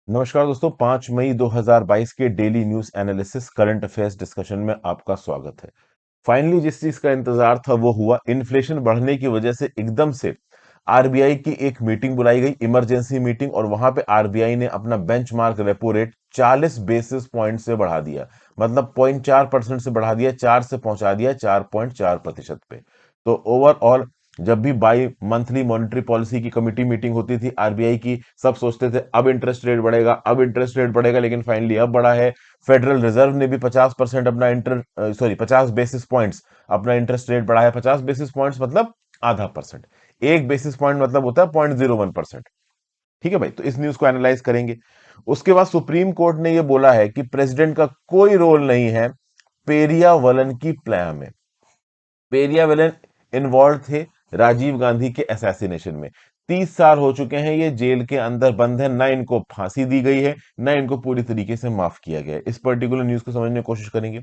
नमस्कार दोस्तों, 5 मई 2022 के daily news analysis current affairs discussion में आपका स्वागत है। फाइनली जिस चीज का इंतजार था वो हुआ। इन्फ्लेशन बढ़ने की वजह से एकदम से आरबीआई की एक मीटिंग बुलाई गई, इमरजेंसी मीटिंग, और वहां पे आरबीआई ने अपना benchmark repo rate 40 basis point से बढ़ा दिया। मतलब 0.4% से बढ़ा दिया, 4 से पहुंचा दिया 4.4% पे। तो ओवरऑल जब भी बाई मंथली मॉनेटरी पॉलिसी की कमिटी मीटिंग होती थी आरबीआई की, सब सोचते थे अब इंटरेस्ट रेट बढ़ेगा, अब इंटरेस्ट रेट बढ़ेगा, लेकिन फाइनली अब बढ़ा है। फेडरल रिजर्व ने भी 50% अपना 50 बेसिस पॉइंट्स अपना इंटरेस्ट रेट बढ़ा है। 50 बेसिस पॉइंट्स मतलब आधा परसेंट। एक बेसिस पॉइंट मतलब होता है 0.01%। ठीक है भाई, तो इस न्यूज को एनालाइज करेंगे। उसके बाद सुप्रीम कोर्ट ने यह बोला है कि प्रेसिडेंट का कोई रोल नहीं है पेरियावलन की प्लान में। पेरियावलन इन्वॉल्व थे राजीव गांधी के असैसिनेशन में। 30 साल हो चुके हैं ये जेल के अंदर बंद है, ना इनको फांसी दी गई है, ना इनको पूरी तरीके से माफ किया गया है। इस पर्टिकुलर न्यूज को समझने की कोशिश करेंगे।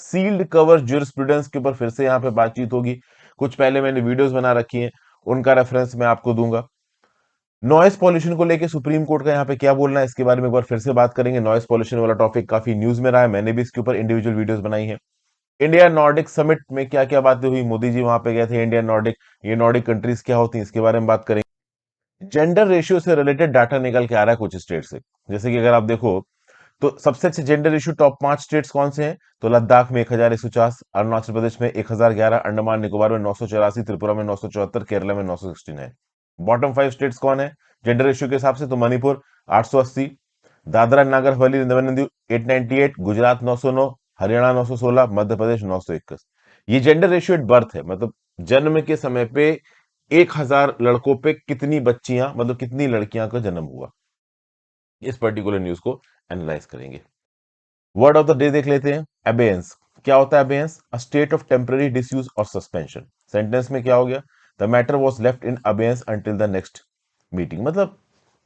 सील्ड कवर ज्यूरिस्प्रूडेंस के ऊपर फिर से यहाँ पे बातचीत होगी। कुछ पहले मैंने वीडियोस बना रखी हैं, उनका रेफरेंस मैं आपको दूंगा। नॉइस पॉल्यूशन को लेके सुप्रीम कोर्ट का यहाँ पे क्या बोलना है, इसके बारे में एक बार फिर से बात करेंगे। नॉइस पॉल्यूशन वाला टॉपिक काफी न्यूज में रहा है, मैंने भी इसके ऊपर इंडिविजुअल वीडियोस बनाई है। इंडिया नॉर्डिक समिट में क्या क्या बातें हुई, मोदी जी वहां पे गए थे इंडिया नॉर्डिक, ये नॉर्डिक कंट्रीज क्या होती हैं इसके बारे में बात करेंगे। जेंडर रेशियो से रिलेटेड डाटा निकल के आ रहा है कुछ स्टेट से। जैसे कि अगर आप देखो तो सबसे अच्छे जेंडर रेशियो टॉप 5 स्टेट्स कौन से हैं, तो लद्दाख में 1150, अरुणाचल प्रदेश में 1011, अंडमान निकोबार में 984, त्रिपुरा में 974, केरला में 969। बॉटम 5 स्टेट्स कौन है जेंडर रेशियो के हिसाब से, तो मणिपुर 880, दादरा नागर हवेली नगर नंदी 898, गुजरात 909, हरियाणा 916, मध्य प्रदेश 921। ये जेंडर रेशियो एट बर्थ है, मतलब जन्म के समय पे 1000 लड़कों पे कितनी बच्चियां, मतलब कितनी लड़कियां का जन्म हुआ। इस पर्टिकुलर न्यूज को एनालाइज करेंगे। वर्ड ऑफ द डे देख लेते हैं, अबेयंस। क्या होता है abeyance? A state of temporary disuse और सस्पेंशन। सेंटेंस में क्या हो गया? The matter was left in abeyance until the next meeting. मतलब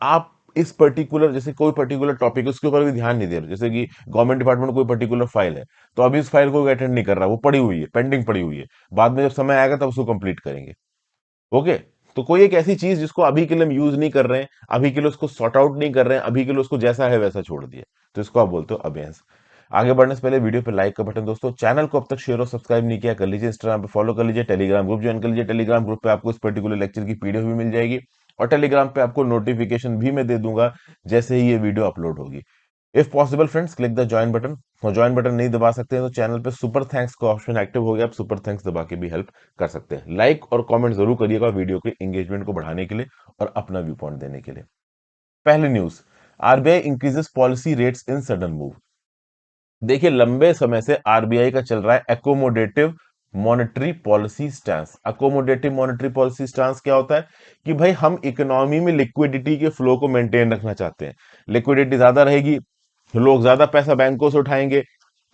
आप इस पर्टिकुलर, जैसे कोई पर्टिकुलर टॉपिक उसके ऊपर भी ध्यान नहीं दे रहे। जैसे कि गवर्नमेंट डिपार्टमेंट में कोई पर्टिकुलर फाइल है, तो अभी उस फाइल को अटेंड नहीं कर रहा, वो पड़ी हुई है, पेंडिंग पड़ी हुई है। बाद में जब समय आएगा तब उसको कंप्लीट करेंगे। ओके। तो कोई एक ऐसी चीज जिसको अभी के लिए हम यूज नहीं कर रहे हैं, अभी के लिए उसको सॉर्ट आउट नहीं कर रहे हैं, अभी के लिए उसको जैसा है वैसा छोड़ दिया, तो इसको आप बोलते हो अबेयंस। आगे बढ़ने से पहले वीडियो पे लाइक का बटन, दोस्तों चैनल को अब तक शेयर और सब्सक्राइब नहीं किया कर लीजिए, इंस्टाग्राम पे फॉलो कर लीजिए, टेलीग्राम ग्रुप ज्वाइन कर लीजिए। टेलीग्राम ग्रुप पे आपको इस पर्टिकुलर लेक्चर की पीडीएफ भी मिल जाएगी, और टेलीग्राम पे आपको नोटिफिकेशन भी मैं दे दूंगा जैसे ही ये वीडियो अपलोड होगी। If possible friends, click the join button. और ज्वाइन बटन नहीं दबा सकते हैं तो चैनल पे सुपर थैंक्स का ऑप्शन एक्टिव हो गया, आप सुपर थैंक्स दबा के भी हेल्प कर सकते हैं। लाइक और कमेंट जरूर करिएगा वीडियो के एंगेजमेंट को बढ़ाने के लिए और अपना व्यू पॉइंट देने के लिए। पहली news, RBI increases policy rates इन सडन मूव। देखिए, लंबे समय से आरबीआई का चल रहा है accommodative monetary policy stance. Accommodative monetary policy stance क्या होता है कि भाई हम इकोनॉमी में लिक्विडिटी के फ्लो को मेंटेन रखना चाहते हैं। लिक्विडिटी ज्यादा रहेगी, लोग ज्यादा पैसा बैंकों से उठाएंगे,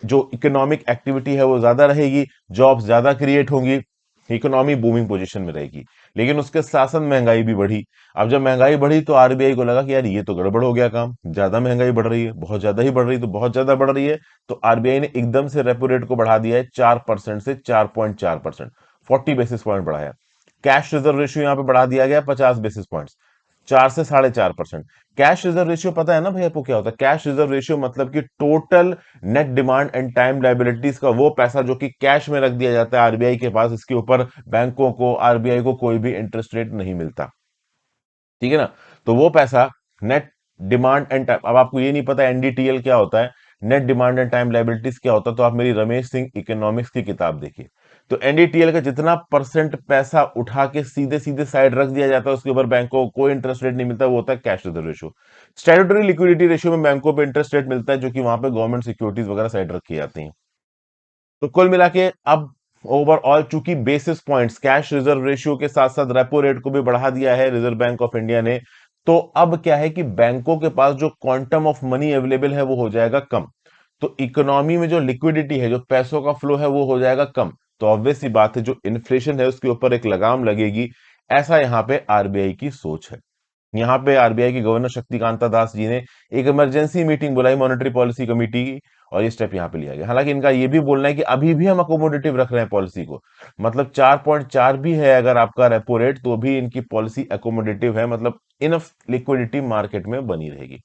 जो इकोनॉमिक एक्टिविटी है वो ज्यादा रहेगी, जॉब्स ज्यादा क्रिएट होंगी, इकोनॉमी बूमिंग पोजीशन में रहेगी। लेकिन उसके साथ साथ महंगाई भी बढ़ी। अब जब महंगाई बढ़ी तो आरबीआई को लगा कि यार ये तो गड़बड़ हो गया काम, ज्यादा महंगाई बढ़ रही है, बहुत ज्यादा ही बढ़ रही है, तो बहुत ज्यादा बढ़ रही है। तो आरबीआई ने एकदम से रेपो रेट को बढ़ा दिया है 4% से 4.4%, 40 बेसिस पॉइंट बढ़ाया। कैश रिजर्व रेशियो यहां पे बढ़ा दिया गया 50 बेसिस पॉइंट, 4 से 4.5%। कैश रिजर्व रेशियो पता है ना भाई आपको क्या होता है? कैश रिजर्व रेशियो मतलब कि total net demand and time liabilities का वो पैसा जो कि कैश में रख दिया जाता है आरबीआई के पास, इसके ऊपर बैंकों को, आरबीआई को कोई भी इंटरेस्ट रेट नहीं मिलता। ठीक है ना? तो वो पैसा नेट डिमांड एंड टाइम, अब आपको ये नहीं पता एनडीटीएल क्या होता है, net demand and time liabilities क्या होता है, तो आप मेरी रमेश सिंह इकोनॉमिक्स की किताब देखिए। तो एनडीटीएल का जितना परसेंट पैसा उठा के सीधे सीधे साइड रख दिया जाता है, उसके ऊपर बैंकों को कोई इंटरेस्ट रेट नहीं मिलता, वो होता है cash reserve ratio. Statutory liquidity ratio में बैंकों पे इंटरेस्ट रेट मिलता है, जो कि वहां पे गवर्नमेंट सिक्योरिटीज वगैरह साइड रखी जाती हैं। तो कुल मिला के अब ओवरऑल चूंकि basis points cash reserve ratio के साथ साथ रेपो रेट को भी बढ़ा दिया है रिजर्व बैंक ऑफ इंडिया ने, तो अब क्या है कि बैंकों के पास जो क्वांटम ऑफ मनी अवेलेबल है वो हो जाएगा कम। तो इकोनॉमी में जो लिक्विडिटी है, जो पैसों का फ्लो है, वो हो जाएगा कम। तो ऑब्वियस सी बात है, जो इन्फ्लेशन है उसके ऊपर एक लगाम लगेगी। ऐसा यहां पे आरबीआई की सोच है। यहाँ पे आरबीआई की गवर्नर शक्तिकांता दास जी ने एक इमरजेंसी मीटिंग बुलाई मॉनेटरी पॉलिसी कमेटी की, और ये स्टेप यहाँ पे लिया गया। हालांकि इनका ये भी बोलना है कि अभी भी हम अकोमोडेटिव रख रहे हैं पॉलिसी को, मतलब 4.4 भी है अगर आपका रेपो रेट, तो भी इनकी पॉलिसी अकोमोडेटिव है, मतलब इनफ लिक्विडिटी मार्केट में बनी रहेगी।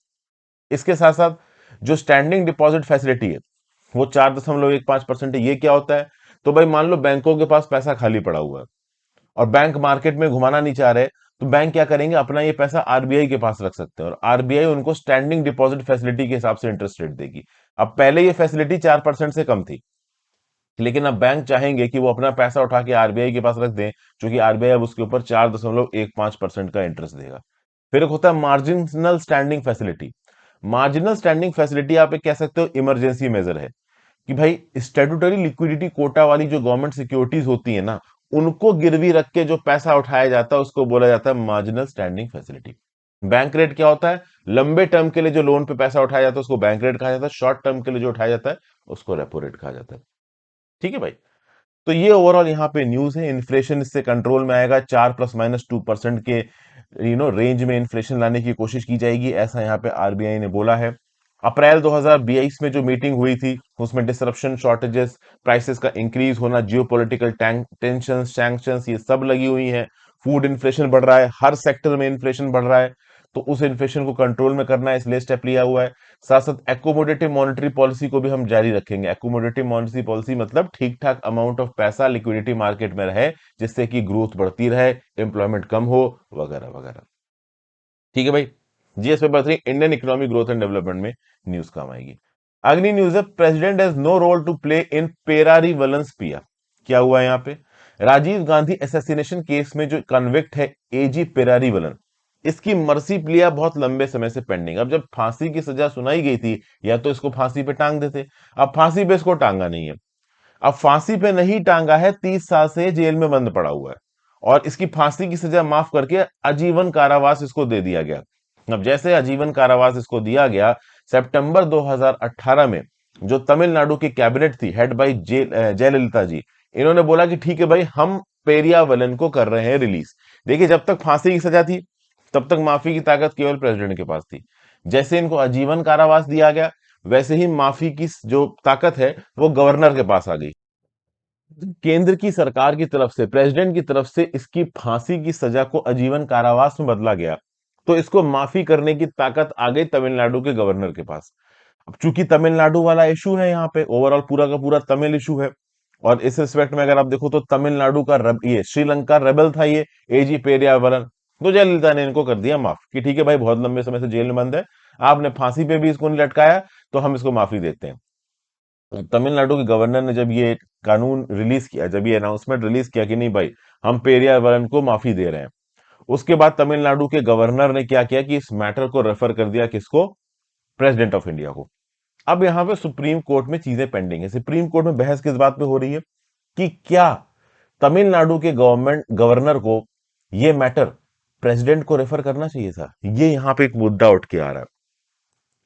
इसके साथ साथ जो स्टैंडिंग डिपॉजिट फैसिलिटी है वो 4.15% है। ये क्या होता है? तो भाई मान लो बैंकों के पास पैसा खाली पड़ा हुआ है और बैंक मार्केट में घुमाना नहीं चाह रहे, तो बैंक क्या करेंगे, अपना ये पैसा आरबीआई के पास रख सकते हैं और आरबीआई उनको स्टैंडिंग डिपॉजिट फैसिलिटी के हिसाब से इंटरेस्ट रेट देगी। अब पहले ये फैसिलिटी 4% से कम थी, लेकिन अब बैंक चाहेंगे कि वो अपना पैसा उठा के आरबीआई के पास रख दें, क्योंकि आरबीआई अब उसके ऊपर 4.15% का इंटरेस्ट देगा। फिर एक होता है marginal standing facility. Marginal standing facility आप एक कह सकते हो इमरजेंसी मेजर है, कि भाई स्टेटूटरी लिक्विडिटी कोटा वाली जो गवर्नमेंट सिक्योरिटीज होती है ना, उनको गिरवी रख के जो पैसा उठाया जाता है उसको बोला जाता है marginal standing facility. Bank rate क्या होता है? लंबे टर्म के लिए जो लोन पे पैसा उठाया जाता है उसको बैंक रेट कहा जाता है, शॉर्ट टर्म के लिए जो उठाया जाता है उसको रेपो रेट कहा जाता है। ठीक है भाई। तो ये ओवरऑल यहाँ पे न्यूज है। इन्फ्लेशन इससे कंट्रोल में आएगा, 4 ± 2% के रेंज में इन्फ्लेशन लाने की कोशिश की जाएगी, ऐसा यहाँ पे आरबीआई ने बोला है। अप्रैल 2022 में जो मीटिंग हुई थी उसमें डिसरप्शन, शॉर्टेजेस, प्राइसेस का इंक्रीज होना, जियोपॉलिटिकल टेंशन, सैंक्शंस, ये सब लगी हुई हैं। फूड इन्फ्लेशन बढ़ रहा है, हर सेक्टर में इन्फ्लेशन बढ़ रहा है, तो उस इन्फ्लेशन को कंट्रोल में करना है, इसलिए स्टेप लिया हुआ है। साथ साथ एकोमोडेटिव मॉनेटरी पॉलिसी को भी हम जारी रखेंगे। एकोमोडेटिव मॉनेटरी पॉलिसी मतलब ठीक ठाक अमाउंट ऑफ पैसा लिक्विडिटी मार्केट में रहे, जिससे कि ग्रोथ बढ़ती रहे, एम्प्लॉयमेंट कम हो, वगैरह वगैरह। ठीक है भाई। GS paper 3 Indian economic growth and development में न्यूज काम आएगी। अगली न्यूज है, president has no role to play in Perarivalan's plea. क्या हुआ है यहाँ पे? राजीव गांधी असैसिनेशन केस में जो कन्विक्ट है एजी पेरारी वलन, इसकी मर्सी प्लिया बहुत लंबे समय से पेंडिंग। अब जब फांसी की सजा सुनाई गई थी, या तो इसको फांसी पे टांग देते, अब फांसी पे इसको टांगा नहीं है। अब फांसी पे नहीं टांगा है, 30 साल से जेल में बंद पड़ा हुआ है, और इसकी फांसी की सजा माफ करके आजीवन कारावास इसको दे दिया गया। अब जैसे आजीवन कारावास इसको दिया गया, सितंबर 2018 में जो तमिलनाडु की कैबिनेट थी हेड बाई जयललिता जी, इन्होंने बोला कि ठीक है भाई, हम पेरियावलन को कर रहे हैं रिलीज। देखिए, जब तक फांसी की सजा थी तब तक माफी की ताकत केवल प्रेसिडेंट के पास थी। जैसे इनको आजीवन कारावास दिया गया, वैसे ही माफी की जो ताकत है वो गवर्नर के पास आ गई। केंद्र की सरकार की तरफ से, प्रेसिडेंट की तरफ से इसकी फांसी की सजा को आजीवन कारावास में बदला गया, तो इसको माफी करने की ताकत आ गई तमिलनाडु के गवर्नर के पास। अब चूंकि तमिलनाडु वाला इशू है, यहाँ पे ओवरऑल पूरा का पूरा तमिल इशू है, और इस रिस्पेक्ट में अगर आप देखो तो तमिलनाडु का ये श्रीलंका रेबल था ये एजी पेरियावलन। तो जयललिता ने इनको कर दिया माफ, कि ठीक है भाई, बहुत लंबे समय से जेल में बंद है, आपने फांसी पे भी इसको नहीं लटकाया, तो हम इसको माफी देते हैं। तमिलनाडु के गवर्नर ने जब ये कानून रिलीज किया, जब ये अनाउंसमेंट रिलीज किया कि नहीं भाई, हम पेरियावलन को माफी दे रहे हैं, उसके बाद तमिलनाडु के गवर्नर ने क्या किया कि इस मैटर को रेफर कर दिया किसको? प्रेसिडेंट ऑफ इंडिया को। अब यहां पे सुप्रीम कोर्ट में चीजें पेंडिंग है। सुप्रीम कोर्ट में बहस किस बात पे हो रही है कि क्या तमिलनाडु के गवर्नमेंट गवर्नर को ये मैटर प्रेसिडेंट को रेफर करना चाहिए था। ये यहां पे एक मुद्दा उठ के आ रहा है,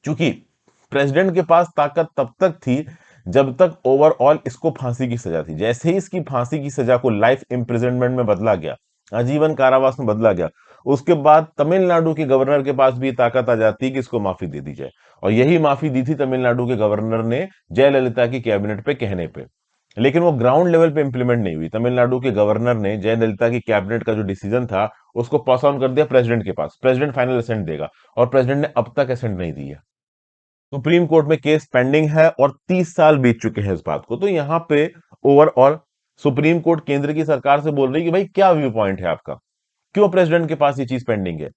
क्योंकि प्रेसिडेंट के पास ताकत तब तक थी जब तक ओवरऑल इसको फांसी की सजा थी। जैसे ही इसकी फांसी की सजा को लाइफ इम्प्रिजनमेंट में बदला गया, आजीवन कारावास में बदला गया, उसके बाद तमिलनाडु के गवर्नर के पास भी ताकत आ जाती कि इसको माफी दे दी जाए। और यही माफी दी थी तमिलनाडु के गवर्नर ने जयललिता की कैबिनेट पे कहने पे। लेकिन वो ग्राउंड लेवल पे इंप्लीमेंट नहीं हुई। तमिलनाडु के गवर्नर ने जयललिता की कैबिनेट का जो डिसीजन था उसको पास ऑन कर दिया प्रेसिडेंट के पास, प्रेसिडेंट फाइनल असेंट देगा, और प्रेसिडेंट ने अब तक असेंट नहीं दी है। सुप्रीम कोर्ट में केस पेंडिंग है और 30 साल बीत चुके हैं इस बात को। तो यहां पे ओवरऑल सुप्रीम कोर्ट केंद्र की सरकार से बोल रही है कि भाई, क्या व्यू पॉइंट है आपका, क्यों प्रेसिडेंट के पास ये चीज पेंडिंग है?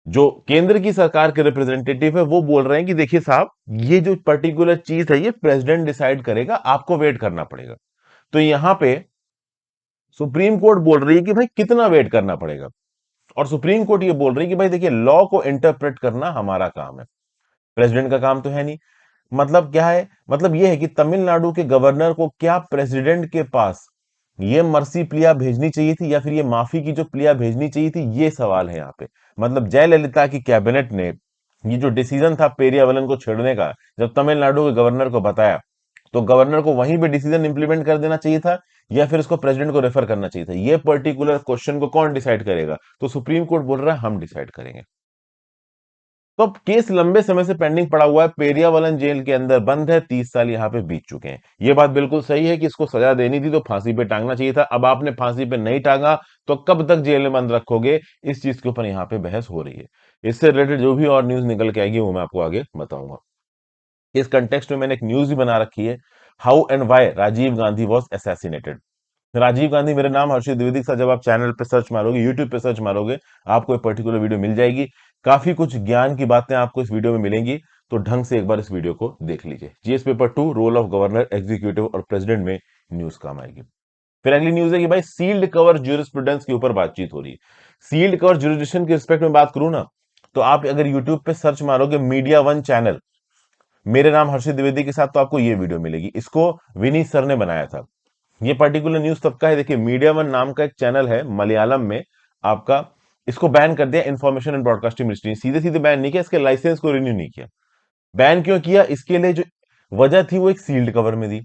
जो केंद्र की सरकार के रिप्रेजेंटेटिव है वो बोल रहे हैं कि देखिए साहब, ये जो पर्टिकुलर चीज है ये प्रेसिडेंट डिसाइड करेगा, आपको वेट करना पड़ेगा। तो यहां पे सुप्रीम कोर्ट बोल रही है कि भाई कितना वेट करना पड़ेगा, और सुप्रीम कोर्ट ये बोल रही है कि भाई देखिए, लॉ को इंटरप्रेट करना हमारा काम है, प्रेसिडेंट का काम तो है नहीं। मतलब क्या है? मतलब यह है कि तमिलनाडु के गवर्नर को क्या प्रेसिडेंट के पास ये मर्सी प्लिया भेजनी चाहिए थी, या फिर ये माफी की जो प्लिया भेजनी चाहिए थी, ये सवाल है यहाँ पे। मतलब जयललिता की कैबिनेट ने ये जो डिसीजन था पेरियावलन को छेड़ने का, जब तमिलनाडु के गवर्नर को बताया, तो गवर्नर को वहीं पे डिसीजन इंप्लीमेंट कर देना चाहिए था, या फिर उसको प्रेसिडेंट को रेफर करना चाहिए था। ये पर्टिकुलर क्वेश्चन को कौन डिसाइड करेगा? तो सुप्रीम कोर्ट बोल रहा है हम डिसाइड करेंगे। तो अब केस लंबे समय से पेंडिंग पड़ा हुआ है, पेरियावलन जेल के अंदर बंद है, 30 साल यहां पे बीत चुके हैं। ये बात बिल्कुल सही है कि इसको सजा देनी थी तो फांसी पे टांगना चाहिए था। अब आपने फांसी पे नहीं टांगा तो कब तक जेल में बंद रखोगे, इस चीज के ऊपर यहाँ पे बहस हो रही है। इससे रिलेटेड जो भी और न्यूज निकल के आएगी वो मैं आपको आगे बताऊंगा। इस कंटेक्स्ट में मैंने एक न्यूज भी बना रखी है, how and why Rajiv Gandhi was assassinated. Rajiv Gandhi मेरे नाम हर्षित द्विवेदी के साथ जब आप चैनल पे सर्च मारोगे, यूट्यूब पे सर्च मारोगे, आपको एक पर्टिकुलर वीडियो मिल जाएगी। काफी कुछ ज्ञान की बातें आपको इस वीडियो में मिलेंगी, तो ढंग से एक बार इस वीडियो को देख लीजिए। GS paper 2 role of governor, executive और प्रेसिडेंट में न्यूज काम आएगी। फिर अगली न्यूज है कि भाई सील्ड कवर ज्यूरिस्प्रूडेंस के ऊपर बातचीत हो रही है। सील्ड कवर ज्यूरिडिक्शन के रिस्पेक्ट में बात करूं ना, तो आप अगर यूट्यूब पे सर्च मारोगे मीडिया वन चैनल, मेरे नाम हर्षित द्विवेदी के साथ, तो आपको ये वीडियो मिलेगी। इसको विनीत सर ने बनाया था। ये पर्टिकुलर न्यूज तब का है, देखिए मीडिया वन नाम का एक चैनल है मलयालम में आपका, इसको बैन कर दिया इंफॉर्मेशन एंड ब्रॉडकास्टिंग मिनिस्ट्री। सीधे सीधे बैन नहीं किया, इसके लाइसेंस को रिन्यू नहीं किया। बैन क्यों किया, इसके लिए जो वजह थी वो एक सील्ड कवर में दी,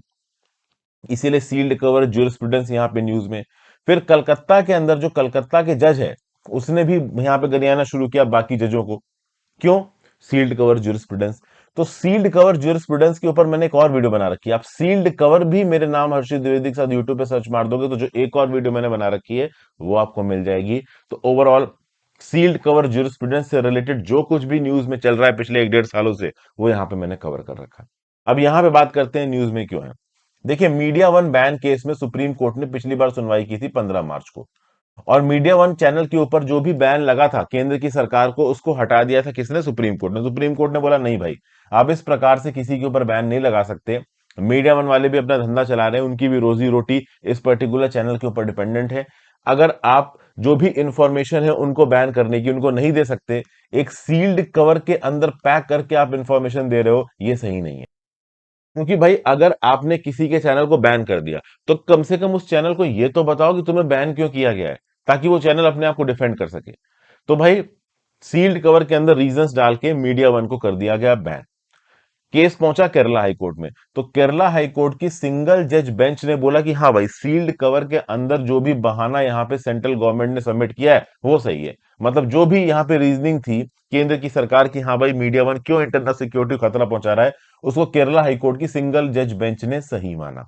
इसीलिए सील्ड कवर ज्यूरिस्प्रूडेंस यहाँ पे न्यूज में। फिर कलकत्ता के अंदर जो कलकत्ता के जज है, उसने भी यहाँ पे गरियाना शुरू किया बाकी जजों को। क्यों, सील्ड कवर ज्यूरिस्प्रूडेंस। तो सील्ड कवर ज्यूरिस्प्रूडेंस के ऊपर मैंने एक और वीडियो बना रखी है। आप सील्ड कवर भी मेरे नाम हर्षित द्विवेदी के साथ यूट्यूब पे सर्च मार दोगे तो जो एक और वीडियो मैंने बना रखी है वो आपको मिल जाएगी। तो ओवरऑल सील्ड कवर ज्यूरिस्प्रूडेंस से रिलेटेड जो कुछ भी न्यूज में चल रहा है पिछले 1-1.5 सालों से, वो यहाँ पे मैंने कवर कर रखा है। अब यहाँ पे बात करते हैं न्यूज में क्यों है। देखिए मीडिया वन बैन केस में सुप्रीम कोर्ट ने पिछली बार सुनवाई की थी 15 मार्च को, और मीडिया वन चैनल के ऊपर जो भी बैन लगा था केंद्र की सरकार को, उसको हटा दिया था किसने, सुप्रीम कोर्ट ने। सुप्रीम कोर्ट ने बोला नहीं भाई, आप इस प्रकार से किसी के ऊपर बैन नहीं लगा सकते। मीडिया वन वाले भी अपना धंधा चला रहे हैं, उनकी भी रोजी रोटी इस पर्टिकुलर चैनल के ऊपर डिपेंडेंट है। अगर आप जो भी इंफॉर्मेशन है उनको बैन करने की उनको नहीं दे सकते, एक सील्ड कवर के अंदर पैक करके आप इंफॉर्मेशन दे रहे हो, ये सही नहीं है। क्योंकि भाई अगर आपने किसी के चैनल को बैन कर दिया तो कम से कम उस चैनल को यह तो बताओ कि तुम्हें बैन क्यों किया गया है, ताकि वो चैनल अपने आप को डिफेंड कर सके। तो भाई सील्ड कवर के अंदर रीजंस डाल के मीडिया वन को कर दिया गया बैन। केस पहुंचा केरला हाई कोर्ट में, तो केरला हाई कोर्ट की सिंगल जज बेंच ने बोला कि हाँ भाई, सील्ड कवर के अंदर जो भी बहाना यहाँ पे सेंट्रल गवर्नमेंट ने सबमिट किया है वो सही है। मतलब जो भी यहाँ पे रीजनिंग थी केंद्र की सरकार की, हाँ भाई मीडिया वन क्यों इंटरनल सिक्योरिटी को खतरा पहुंचा रहा है, उसको केरला हाई कोर्ट की सिंगल जज बेंच ने सही माना।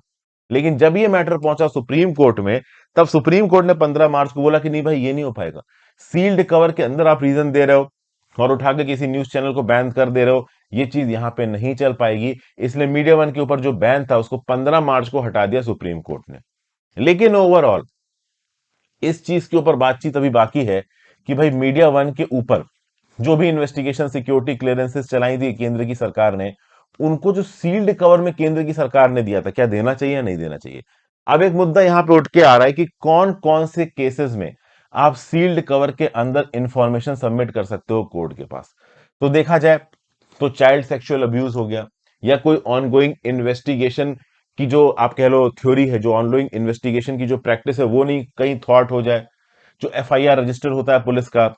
लेकिन जब ये मैटर पहुंचा सुप्रीम कोर्ट में, तब सुप्रीम कोर्ट ने 15 मार्च को बोला कि नहीं भाई, ये नहीं हो पाएगा। सील्ड कवर के अंदर आप रीजन दे रहे हो और उठा के किसी न्यूज चैनल को बैन कर दे रहे हो, ये चीज यहां पे नहीं चल पाएगी। इसलिए मीडिया वन के ऊपर जो बैन था उसको 15 मार्च को हटा दिया सुप्रीम कोर्ट ने। लेकिन ओवरऑल इस चीज के ऊपर बातचीत अभी बाकी है कि भाई मीडिया वन के ऊपर जो भी इन्वेस्टिगेशन सिक्योरिटी क्लियरेंसेस चलाई थी केंद्र की सरकार ने, उनको जो सील्ड कवर में केंद्र की सरकार ने दिया था, क्या देना चाहिए या नहीं देना चाहिए। अब एक मुद्दा यहां पे उठ के आ रहा है कि कौन कौन से केसेस में आप सील्ड कवर के अंदर इंफॉर्मेशन सबमिट कर सकते हो कोर्ट के पास। तो देखा जाए तो चाइल्ड सेक्सुअल अब्यूज हो गया, या कोई ऑनगोइंग इन्वेस्टिगेशन की जो आप कह लो थ्योरी है, जो ऑनगोइंग इन्वेस्टिगेशन की जो प्रैक्टिस है वो नहीं कहीं थॉट हो जाए, जो एफआईआर रजिस्टर होता है पुलिस का,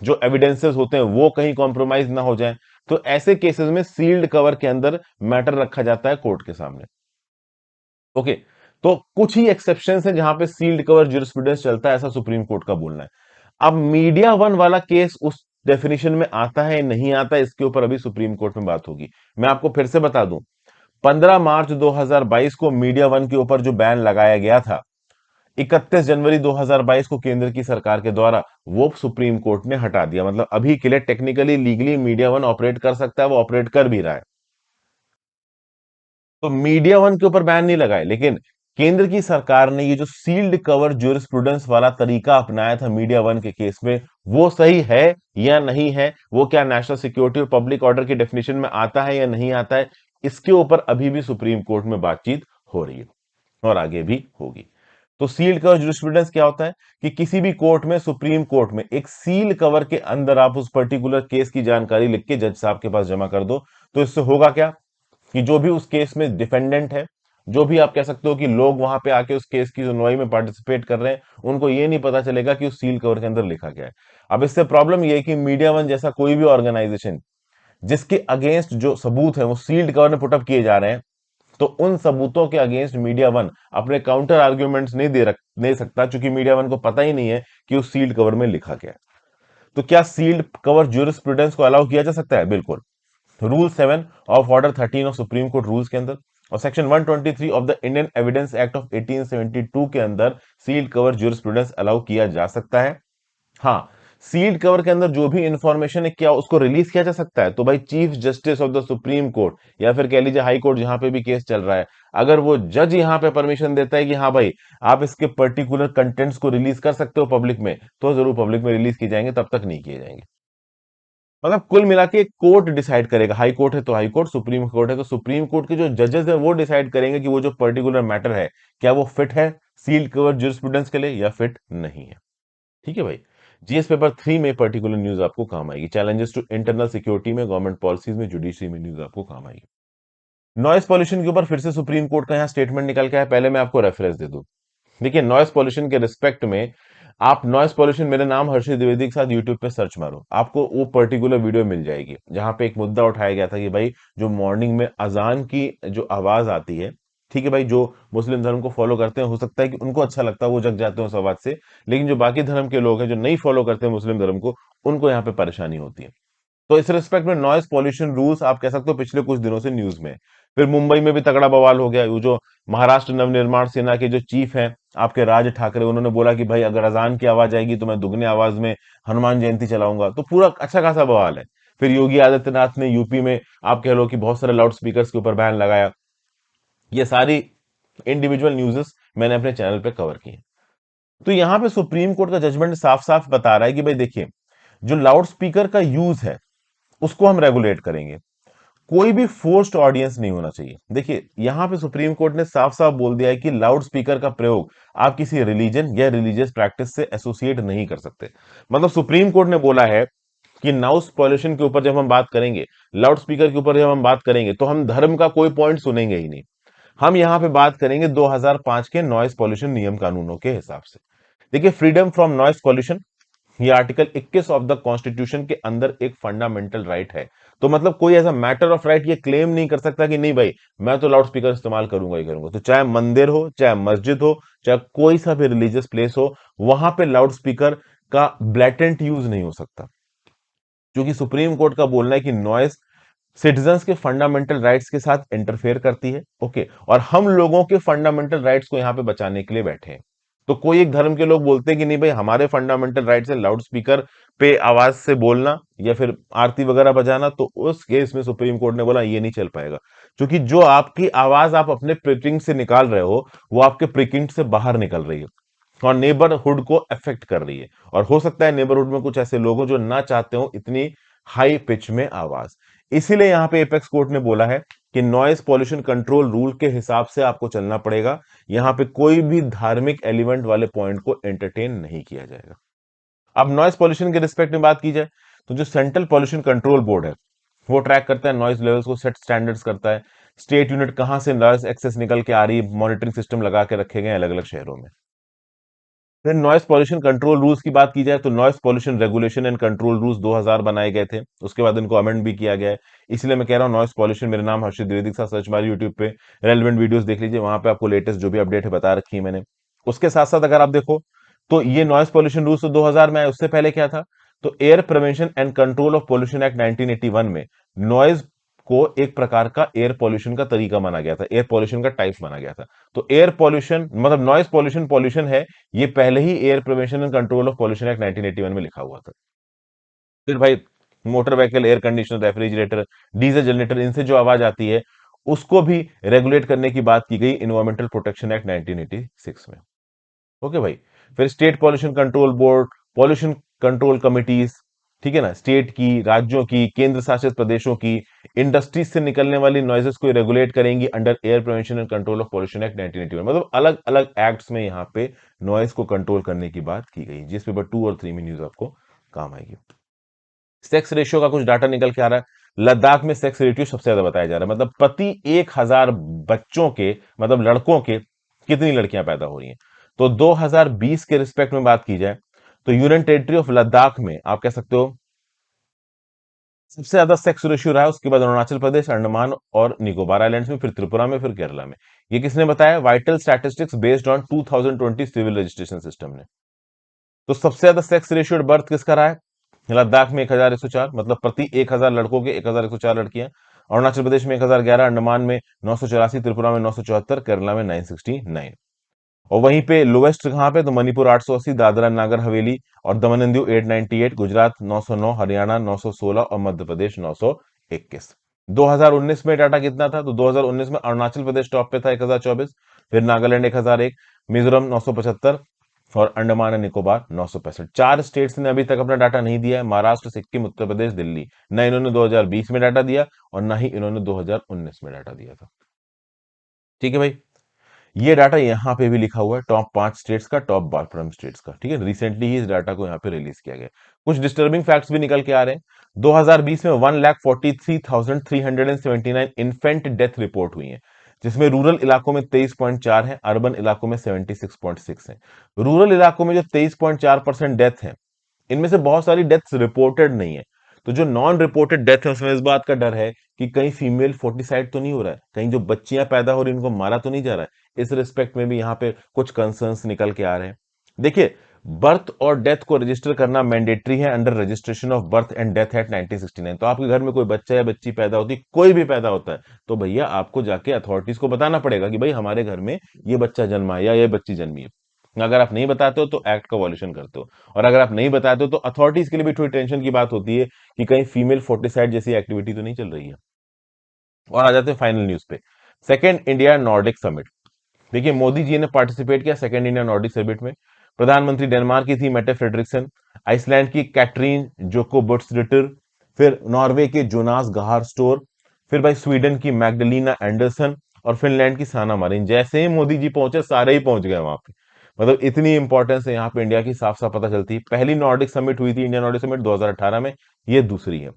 जो एविडेंसेस होते हैं वो कहीं कॉम्प्रोमाइज ना हो जाए, तो ऐसे केसेस में सील्ड कवर के अंदर मैटर रखा जाता है कोर्ट के सामने। ओके, तो कुछ ही एक्सेप्शंस हैं जहां पे सील्ड कवर ज्यूरिस्प्रूडेंस चलता है, ऐसा सुप्रीम कोर्ट का बोलना है। अब मीडिया वन वाला केस उस डेफिनेशन में आता है नहीं आता है, इसके ऊपर अभी सुप्रीम कोर्ट में बात होगी। मैं आपको फिर से बता दूं, 15 मार्च 2022 को मीडिया वन के ऊपर जो बैन लगाया गया था, 31 जनवरी 2022 को केंद्र की सरकार के द्वारा वो सुप्रीम कोर्ट ने हटा दिया। मतलब अभी के लिए technically legally media one operate कर सकता है, वो ऑपरेट कर भी रहा है। तो मीडिया वन के ऊपर बैन नहीं लगाए, लेकिन केंद्र की सरकार ने ये जो सील्ड कवर ज्यूरिस्प्रूडेंस वाला तरीका अपनाया था मीडिया वन के केस में, वो सही है या नहीं है, वो क्या नेशनल सिक्योरिटी और पब्लिक ऑर्डर की डेफिनेशन में आता है या नहीं आता है, इसके ऊपर अभी भी सुप्रीम कोर्ट में बातचीत हो रही है और आगे भी होगी। तो सील्ड कवर ज्यूरिस्प्रूडेंस क्या होता है कि किसी भी कोर्ट में, सुप्रीम कोर्ट में, एक सील कवर के अंदर आप उस पर्टिकुलर केस की जानकारी लिख के जज साहब के पास जमा कर दो। तो इससे होगा क्या कि जो भी उस केस में डिफेंडेंट है, जो भी आप कह सकते हो कि लोग वहां पे आके उस केस की सुनवाई में पार्टिसिपेट कर रहे हैं, उनको ये नहीं पता चलेगा कि उस सील कवर के अंदर लिखा गया है। अब इससे प्रॉब्लम ये है कि मीडिया वन जैसा कोई भी ऑर्गेनाइजेशन जिसके अगेंस्ट जो सबूत है वो सील्ड कवर में पुटअप किए जा रहे हैं, तो उन सबूतों के अगेंस्ट मीडिया वन अपने काउंटर आर्ग्यूमेंट्स नहीं दे सकता, क्योंकि मीडिया वन को पता ही नहीं है कि उस सील्ड कवर में लिखा गया है। तो क्या सील्ड कवर ज्यूरिस्प्रूडेंस को अलाउ किया जा सकता है? बिल्कुल। Rule 7 of order 13 of supreme court rules के अंदर और section 123 of the Indian evidence act of 1872 के अंदर सील्ड कवर ज्यूरिस्प्रूडेंस अलाउ किया जा सकता है। हाँ, सील्ड कवर के अंदर जो भी इंफॉर्मेशन है क्या उसको रिलीज किया जा सकता है? तो भाई chief justice of the supreme court या फिर कह लीजिए हाई कोर्ट जहां पे भी केस चल रहा है, अगर वो जज यहां पे परमिशन देता है कि हाँ भाई आप इसके पर्टिकुलर कंटेंट्स को रिलीज कर सकते हो पब्लिक में, तो जरूर पब्लिक में रिलीज किए जाएंगे, तब तक नहीं किए जाएंगे। मतलब कुल मिला के कोर्ट डिसाइड करेगा, हाई कोर्ट है तो हाई कोर्ट, सुप्रीम कोर्ट है तो सुप्रीम कोर्ट के जो जजेस है वो डिसाइड करेंगे कि वो जो पर्टिकुलर मैटर है क्या वो फिट है सील्ड कवर ज्यूरिस्प्रूडेंस के लिए या फिट नहीं है। ठीक है भाई। जीएस पेपर 3 में पर्टिकुलर न्यूज आपको काम आएगी, चैलेंजेस टू इंटरनल सिक्योरिटी में, गवर्नमेंट पॉलिसीज में, जुडिशरी में न्यूज आपको काम आएगी। नॉइस पॉल्यूशन के ऊपर फिर से सुप्रीम कोर्ट का यहाँ स्टेटमेंट निकल के आया, पहले मैं आपको रेफरेंस दे दूं। देखिए नॉइस पॉल्यूशन के रिस्पेक्ट में आप नॉइस पॉल्यूशन मेरे नाम हर्षित द्विवेदी के साथ यूट्यूब पे सर्च मारो, आपको वो पर्टिकुलर वीडियो मिल जाएगी जहां पे एक मुद्दा उठाया गया था कि भाई जो मॉर्निंग में अजान की जो आवाज आती है, ठीक है भाई, जो मुस्लिम धर्म को फॉलो करते हैं हो सकता है कि उनको अच्छा लगता है, वो जग जाते हैं उस आवाज से, लेकिन जो बाकी धर्म के लोग हैं जो नहीं फॉलो करते हैं मुस्लिम धर्म को, उनको यहाँ पे परेशानी होती है। तो इस रिस्पेक्ट में नॉइस पॉल्यूशन रूल्स आप कह सकते हो पिछले कुछ दिनों से न्यूज में है। फिर मुंबई में भी तगड़ा बवाल हो गया, वो जो महाराष्ट्र नवनिर्माण सेना के जो चीफ हैं आपके राज ठाकरे, उन्होंने बोला कि भाई अगर अजान की आवाज आएगी तो मैं दुगने आवाज में हनुमान जयंती चलाऊंगा, तो पूरा अच्छा खासा बवाल है। फिर योगी आदित्यनाथ ने यूपी में आप कह लो कि बहुत सारे लाउड स्पीकर के ऊपर बैन लगाया। ये सारी इंडिविजुअल न्यूज़ेस मैंने अपने चैनल पे कवर की हैं। तो यहां पे सुप्रीम कोर्ट का जजमेंट साफ साफ बता रहा है कि भाई देखिए जो लाउड स्पीकर का यूज है उसको हम रेगुलेट करेंगे, कोई भी फोर्स्ड ऑडियंस नहीं होना चाहिए। देखिए यहां पे सुप्रीम कोर्ट ने साफ साफ बोल दिया है कि लाउड स्पीकर का प्रयोग आप किसी रिलीजन या रिलीजियस प्रैक्टिस से एसोसिएट नहीं कर सकते। मतलब सुप्रीम कोर्ट ने बोला है कि नाउस पॉल्यूशन के ऊपर जब हम बात करेंगे, लाउड स्पीकर के ऊपर जब हम बात करेंगे, तो हम धर्म का कोई पॉइंट सुनेंगे ही नहीं। हम यहां पे बात करेंगे 2005 के नॉइस पॉल्यूशन नियम कानूनों के हिसाब से। देखिए फ्रीडम फ्रॉम नॉइस पॉल्यूशन ये आर्टिकल 21 ऑफ द कॉन्स्टिट्यूशन के अंदर एक फंडामेंटल राइट है। तो मतलब कोई ऐसा मैटर ऑफ राइट ये क्लेम नहीं कर सकता कि नहीं भाई मैं तो लाउड स्पीकर इस्तेमाल करूंगा ही करूंगा। तो चाहे मंदिर हो, चाहे मस्जिद हो, चाहे कोई सा भी रिलीजियस प्लेस हो, वहां पे लाउड स्पीकर का ब्लैटेंट यूज नहीं हो सकता, क्योंकि सुप्रीम कोर्ट का बोलना है कि नॉइस सिटीजंस के फंडामेंटल राइट्स के साथ इंटरफेयर करती है। ओके, और हम लोगों के फंडामेंटल राइट्स को यहां पे बचाने के लिए बैठे हैं। तो कोई एक धर्म के लोग बोलते हैं कि नहीं भाई हमारे फंडामेंटल राइट्स है लाउड स्पीकर पे आवाज से बोलना या फिर आरती वगैरह बजाना, तो उस केस में सुप्रीम कोर्ट ने बोला ये नहीं चल पाएगा, क्योंकि जो आपकी आवाज आप अपने प्रिकिंग से निकाल रहे हो वो आपके प्रिकिंग से बाहर निकल रही है और नेबरहुड को अफेक्ट कर रही है। और हो सकता है नेबरहुड में कुछ ऐसे लोग हो जो ना चाहते हो इतनी हाई पिच में आवाज। इसीलिए यहां पे एपेक्स कोर्ट ने बोला है कि नॉइस पॉल्यूशन कंट्रोल रूल के हिसाब से आपको चलना पड़ेगा, यहां पे कोई भी धार्मिक एलिमेंट वाले पॉइंट को एंटरटेन नहीं किया जाएगा। अब नॉइस पॉल्यूशन के रिस्पेक्ट में बात की जाए तो जो सेंट्रल पॉल्यूशन कंट्रोल बोर्ड है वो ट्रैक करता है नॉइस लेवल्स को, सेट स्टैंडर्ड्स करता है, स्टेट यूनिट कहां से नॉइस एक्सेस निकल के आ रही है, मॉनिटरिंग सिस्टम लगा के रखे गए अलग अलग शहरों में। फिर नॉइस पॉल्यूशन कंट्रोल रूल्स की बात की जाए तो noise pollution regulation and control rules 2000 बनाए गए थे, उसके बाद इनको अमेंड भी किया गया है। इसलिए मैं कह रहा हूँ नॉइस पॉल्यूशन, मेरे नाम हर्षित द्विवेदी के साथ सर्च मारिए यूट्यूब पे, रेलिवेंट वीडियोस देख लीजिए, वहां पे आपको लेटेस्ट जो भी अपडेट है बता रखी है मैंने। उसके साथ साथ अगर आप देखो तो ये नॉइस पॉल्यूशन रूल्स तो 2000 में आए, उससे पहले क्या था, तो air prevention and control of pollution act 1981 में नॉइज को एक प्रकार का एयर पॉल्यूशन का तरीका माना गया था, एयर पॉल्यूशन का टाइप माना गया था। तो एयर पॉल्यूशन मतलब नॉइस पॉल्यूशन पॉल्यूशन है, ये पहले ही air prevention and control of pollution act 1981 में लिखा हुआ था। फिर भाई motor vehicle, air conditioner, refrigerator, diesel generator, इनसे जो आवाज आती है उसको भी रेगुलेट करने की बात की गई इन्वायरमेंटल प्रोटेक्शन एक्ट 1986 में। ओके भाई। फिर state pollution control board, pollution control committees, ठीक है ना, स्टेट की, राज्यों की, केंद्र शासित प्रदेशों की इंडस्ट्रीज से निकलने वाली नॉइजेस को रेगुलेट करेंगी under air prevention and control of pollution act 1981। मतलब अलग अलग एक्ट्स में यहाँ पे नॉइज को कंट्रोल करने की बात की गई, जिस पेपर 2 और 3 में न्यूज आपको काम आएगी। सेक्स रेशियो का कुछ डाटा निकल के आ रहा है, लद्दाख में सेक्स रेशियो सबसे ज्यादा बताया जा रहा है, मतलब प्रति 1000 बच्चों के, मतलब लड़कों के कितनी लड़कियां पैदा हो रही हैं। तो 2020 के रिस्पेक्ट में बात की जाए तो यूनियन टेरिटरी ऑफ लद्दाख में आप कह सकते हो सबसे ज्यादा सेक्स रेशियो रहा है, उसके बाद अरुणाचल प्रदेश, अंडमान और निकोबार आइलैंड्स में, फिर त्रिपुरा में, फिर केरला में। ये किसने बताया? Vital statistics based on 2020 civil registration system ने। तो सबसे ज्यादा सेक्स रेशियो बर्थ किसका रहा है? लद्दाख में 1104, मतलब प्रति 1000 लड़कों के 1104 लड़कियां। अरुणाचल प्रदेश में 1011, अंडमान में 984, त्रिपुरा में 974, केरला में 969। और वहीं पे लोवेस्ट कहां पे, तो मणिपुर 880, दादरा नागर हवेली और दमन एंड दीव 898, गुजरात 909, हरियाणा 916 और मध्य प्रदेश 921। 2019 में डाटा कितना था, तो 2019 में अरुणाचल प्रदेश टॉप पे था 1024, फिर नागालैंड 1001, मिजोरम 975 और अंडमान एंड निकोबार 965। चार स्टेट्स ने अभी तक अपना डाटा नहीं दिया है, महाराष्ट्र, सिक्किम, उत्तर प्रदेश, दिल्ली। न इन्होंने 2020 में डाटा दिया और ना ही इन्होंने 2019 में डाटा दिया था। ठीक है भाई, ये डाटा यहाँ पे भी लिखा हुआ है, टॉप 5 स्टेट्स का, टॉप बॉटम स्टेट्स का। ठीक है, रिसेंटली ही इस डाटा को यहाँ पे रिलीज किया गया। कुछ डिस्टर्बिंग फैक्ट्स भी निकल के आ रहे हैं। 2020 में 1,43,379 इन्फेंट डेथ रिपोर्ट हुई है, जिसमें रूरल इलाकों में 23.4 है, अर्बन इलाकों में 76.6 है। रूरल इलाकों में जो 23.4% डेथ है, इनमें से बहुत सारी डेथ्स रिपोर्टेड नहीं है। तो जो नॉन रिपोर्टेड डेथ है उसमें इस बात का डर है कि कहीं फीमेल फोर्टिसाइड तो नहीं हो रहा है, कहीं जो बच्चियां पैदा हो रही हैं उनको मारा तो नहीं जा रहा है। इस रिस्पेक्ट में भी यहाँ पे कुछ कंसर्न्स निकल के आ रहे हैं। देखिए, बर्थ और डेथ को रजिस्टर करना मैंडेटरी है under registration of birth and death act 1969। तो आपके घर में कोई बच्चा या बच्ची पैदा होती, कोई भी पैदा होता है, तो भैया आपको जाके अथॉरिटीज को बताना पड़ेगा कि भाई हमारे घर में ये बच्चा जन्मा है या ये बच्ची जन्मी है। अगर आप नहीं बताते हो तो एक्ट का वॉल्यूशन करते हो, और अगर आप नहीं बताते हो तो अथॉरिटीज के लिए भी थोड़ी टेंशन की बात होती है कि कहीं फीमेल फोर्टिसाइड जैसी एक्टिविटी तो नहीं चल रही है। और आ जाते हैं फाइनल न्यूज पे। Second India Nordic summit. देखिए, मोदी जी ने पार्टिसिपेट किया सेकेंड इंडिया नॉर्डिक समिट में। प्रधानमंत्री डेनमार्क की थी मेटे फ्रेडरिक्सन, आइसलैंड की कैटरीन जोको बुट्सरिटर, फिर नॉर्वे के जोनास गाहर स्टोर, फिर भाई स्वीडन की मैग्डलिना एंडरसन और फिनलैंड की साना मारिन। जैसे ही मोदी जी पहुंचे सारे ही पहुंच गए वहां पे। मतलब इतनी इंपॉर्टेंस है यहाँ पे इंडिया की, साफ साफ पता चलती है। पहली नॉर्डिक समिट हुई थी, इंडिया नॉर्डिक समिट 2018 में, ये दूसरी है।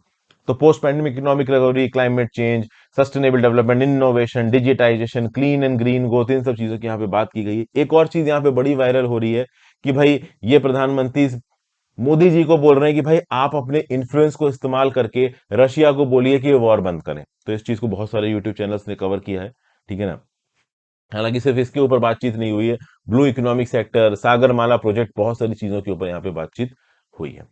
तो post pandemic economic recovery, climate change, sustainable development, innovation, digitization, clean and green growth, इन सब चीजों की यहाँ पे बात की गई है। एक और चीज यहाँ पे बड़ी वायरल हो रही है कि भाई ये प्रधानमंत्री मोदी जी को बोल रहे हैं कि भाई आप अपने इन्फ्लुएंस को इस्तेमाल करके रशिया को बोलिए कि ये वॉर बंद करें। तो इस चीज को बहुत सारे यूट्यूब चैनल्स ने कवर किया है। ठीक है ना। हालांकि सिर्फ इसके ऊपर बातचीत नहीं हुई है, blue economic sector, Sagarmala project, बहुत सारी चीजों के ऊपर यहाँ पे बातचीत हुई है।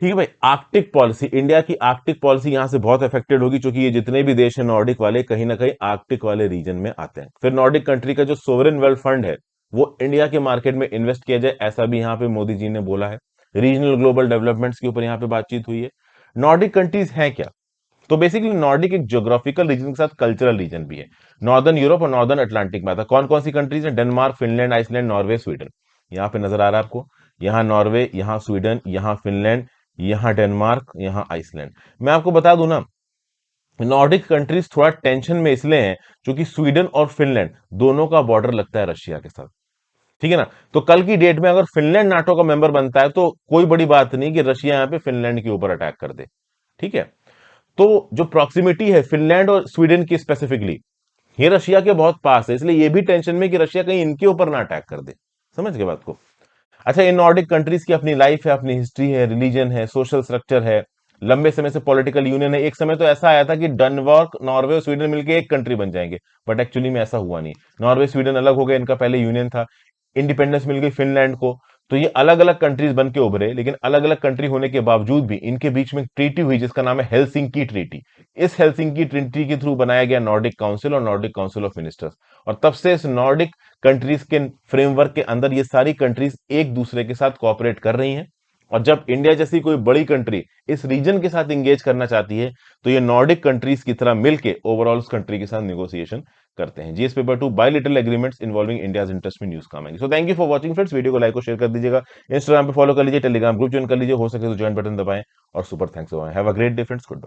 ठीक है भाई, आर्कटिक पॉलिसी, इंडिया की आर्कटिक पॉलिसी यहां से बहुत अफेक्टेड होगी, क्योंकि ये जितने भी देश हैं नॉर्डिक वाले कहीं ना कहीं आर्कटिक वाले रीजन में आते हैं। फिर नॉर्डिक कंट्री का जो सोवरेन वेल्थ फंड है वो इंडिया के मार्केट में इन्वेस्ट किया जाए, ऐसा भी यहाँ पे मोदी जी ने बोला है। रीजनल ग्लोबल डेवलपमेंट्स के ऊपर यहाँ पे बातचीत हुई है। नॉर्डिक कंट्रीज हैं क्या, तो बेसिकली नॉर्डिक एक ज्योग्राफिकल रीजन के साथ कल्चरल रीजन भी है। नॉर्दर्न यूरोप और नॉर्दर्न अटलांटिक में आता है। कौन कौन सी कंट्रीज है, Denmark, Finland, Iceland, Norway, Sweden. यहाँ पे नजर आ रहा है आपको, यहाँ नॉर्वे, यहाँ स्वीडन, यहाँ फिनलैंड, यहाँ डेनमार्क, यहाँ आइसलैंड। मैं आपको बता दूं ना, नॉर्डिक कंट्रीज थोड़ा टेंशन में इसलिए हैं क्योंकि स्वीडन और फिनलैंड दोनों का बॉर्डर लगता है रशिया के साथ। ठीक है ना। तो कल की डेट में अगर फिनलैंड नाटो का मेंबर बनता है तो कोई बड़ी बात नहीं कि रशिया यहाँ पे फिनलैंड के ऊपर अटैक कर दे। ठीक है। तो जो प्रॉक्सिमिटी है फिनलैंड और स्वीडन की स्पेसिफिकली, ये रशिया के बहुत पास है, इसलिए ये भी टेंशन में कि रशिया कहीं इनके ऊपर ना अटैक कर दे। समझ गए बात को। अच्छा, इन नॉर्डिक कंट्रीज की अपनी लाइफ है, अपनी हिस्ट्री है, रिलीजन है, सोशल स्ट्रक्चर है, लंबे समय से पॉलिटिकल यूनियन है। एक समय तो ऐसा आया था कि डेनमार्क, नॉर्वे और स्वीडन मिलकर एक कंट्री बन जाएंगे, बट एक्चुअली में ऐसा हुआ नहीं। नॉर्वे स्वीडन अलग हो गए, इनका पहले यूनियन था। इंडिपेंडेंस मिल गई फिनलैंड को, तो ये अलग अलग कंट्रीज बन के उभरे। लेकिन अलग अलग कंट्री होने के बावजूद भी इनके बीच में ट्रीटी हुई जिसका नाम है हेलसिंकी ट्रीटी। इस हेलसिंकी ट्रीटी के थ्रू बनाया गया नॉर्डिक काउंसिल और नॉर्डिक काउंसिल ऑफ मिनिस्टर्स। और तब से इस नॉर्डिक कंट्रीज के फ्रेमवर्क के अंदर ये सारी कंट्रीज एक दूसरे के साथ कोऑपरेट कर रही हैं। और जब इंडिया जैसी कोई बड़ी कंट्री इस रीजन के साथ इंगेज करना चाहती है तो ये नॉर्डिक कंट्रीज की तरह मिलके ओवरऑल उस कंट्री के साथ नेगोशिएशन करते हैं। GS paper 2 bilateral agreements involving India's interest में न्यूज काम आएंगे। So thank you for watching friends, video को लाइक और शेयर कर दीजिएगा, इंस्टाग्राम पे फॉलो कर लीजिए, टेलीग्राम ग्रुप ज्वाइन कर लीजिए, हो सके तो ज्वाइन बटन दबाएं और super thanks. Have a great day friends, good bye.